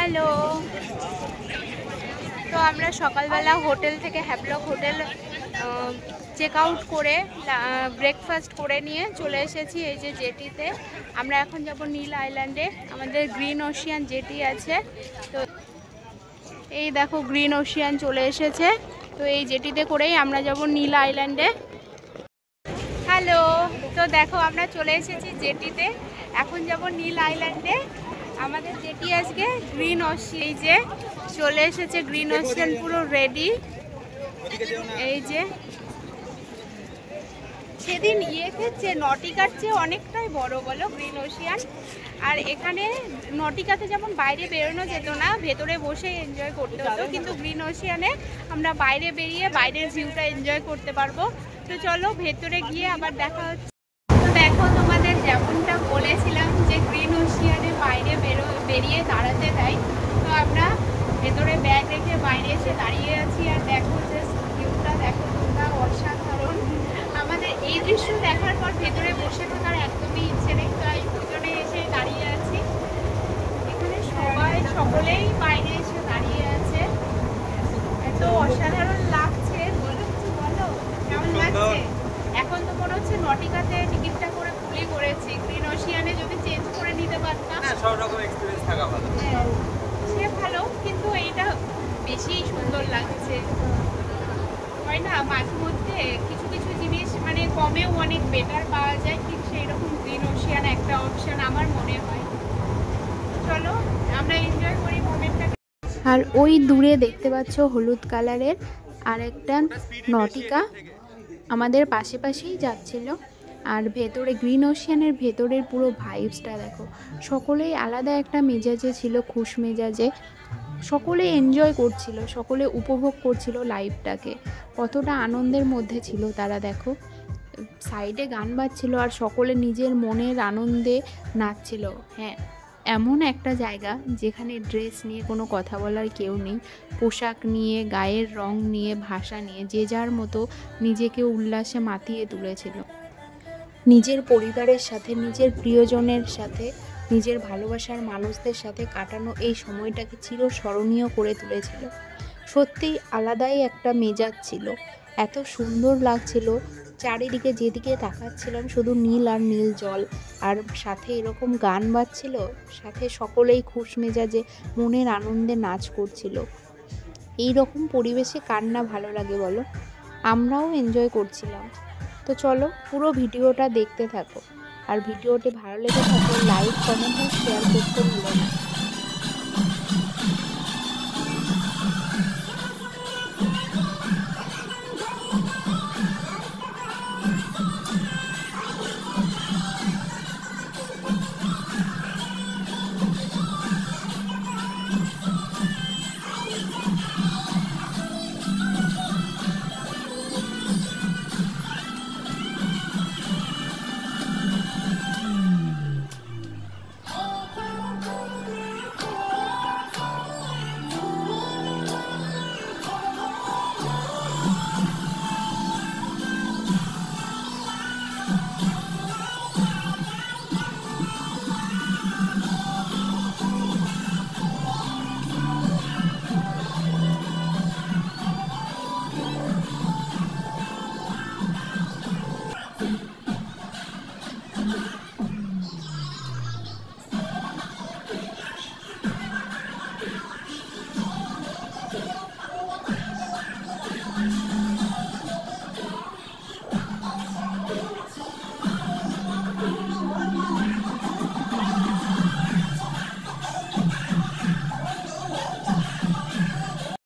Hello, তো আমরা সকালবেলা হোটেল থেকে হ্যাভলক হোটেল চেক আউট করে ব্রেকফাস্ট করে নিয়ে চলে এসেছি এই যে জেটিতে। আমরা এখন যাব নীল আইল্যান্ডে, আমাদের গ্রিন ওশিয়ান জেটি আছে। তো এই দেখো গ্রিন ওশিয়ান চলে এসেছে, তো এই জেটিতে করেই আমরা যাব নীল আইল্যান্ডে। হ্যালো, তো দেখো আমরা চলে এসেছি জেটিতে, এখন যাব নীল আইল্যান্ডে। আমাদের জেটি আজকে গ্রিন ওশিয়ান, এই যে চলে এসেছে গ্রিন ওশিয়ান পুরো রেডি। এই যে সেদিন খেচ্ছে নটিকার চেয়ে অনেকটাই বড় বলো গ্রিন ওশিয়ান। আর এখানে নটিকাতে যেমন বাইরে বেরোনো যেত না, ভেতরে বসে এনজয় করতে হতো, কিন্তু গ্রিন ওশিয়ানে আমরা বাইরে বেরিয়ে বাইরের ভিউটা এনজয় করতে পারবো। তো চলো ভেতরে গিয়ে আবার দেখা হচ্ছে। তো দেখো তোমাদের যেমনটা বলেছিলাম যে গ্রিন ওশিয়ানে বাইরে বেরিয়ে দাঁড়াতে দেয়, তো আমরা ভেতরে ব্যাগ রেখে বাইরে এসে দাঁড়িয়ে আছি। আর দেখো যে ভিউটা দেখো তোমরা, অসাধারণ। আমাদের এই দৃশ্য দেখার পর ভেতরে বসে থাকার একদমই ইচ্ছে নেই, তাই ভিতরে এসে দাঁড়িয়ে আছি। এখানে সকলেই বাইরে এসে দাঁড়িয়ে আছে, এত অসাধারণ লাগছে। বলো কেমন লাগছে? এখন তো মনে হচ্ছে নটিকাতে টিকিটটা করে ভুলই করেছি, গ্রিন ওশিয়ানে যদি চেঞ্জ করে নিতে পারতাম। সব রকম এক্সপেরিয়েন্স থাকা ভালো। হ্যাঁ, সে ভালো, কিন্তু এইটা বেশি সুন্দর লাগছে। হয় না মাঝে মধ্যে কিছু কিছু জিনিস মানে কমেও অনেক বেটার পাওয়া যায়, ঠিক সেই রকম গ্রিন ওশিয়ান একটা অপশন আমার মনে হয়। চলো আমরা এনজয় করি মোমেন্টটাকে। আর ওই দূরে দেখতে পাচ্ছ হলুদ কালারের আর একটা নটিকা আমাদের পাশে পাশেই যাচ্ছিল। আর ভেতরে গ্রিন ওশিয়ানের ভেতরের পুরো ভাইবসটা দেখো, সকলেই আলাদা একটা মেজাজে ছিল, খুশ মেজাজে। সকলে এনজয় করছিল, সকলে উপভোগ করছিল লাইফটাকে, কতটা আনন্দের মধ্যে ছিল তারা। দেখো সাইডে গান বাজছিল আর সকলে নিজের মনের আনন্দে নাচছিল। হ্যাঁ, এমন একটা জায়গা যেখানে ড্রেস নিয়ে কোনো কথা বলার কেউ নেই, পোশাক নিয়ে, গায়ের রং নিয়ে, ভাষা নিয়ে যে যার মতো নিজেকে উল্লাসে মাতিয়ে তুলেছিল। নিজের পরিবারের সাথে, নিজের প্রিয়জনের সাথে, নিজের ভালোবাসার মানুষদের সাথে কাটানো এই সময়টাকে চিরস্মরণীয় করে তুলেছিল। সত্যিই আলাদাই একটা মেজাজ ছিল, এত সুন্দর লাগছিল। চারিদিকে যেদিকে তাকাচ্ছিলাম শুধু নীল আর নীল জল, আর সাথে এরকম গান বাজছিল, সাথে সকলেই খুশ মেজাজে মনের আনন্দে নাচ করছিল। এই রকম পরিবেশে কার না ভালো লাগে বলো? আমরাও এনজয় করছিলাম। তো চলো পুরো ভিডিওটা দেখতে থাকো, আর ভিডিওটি ভালো লেগে থাকলে লাইক, কমেন্ট আর শেয়ার করতে ভুলো না।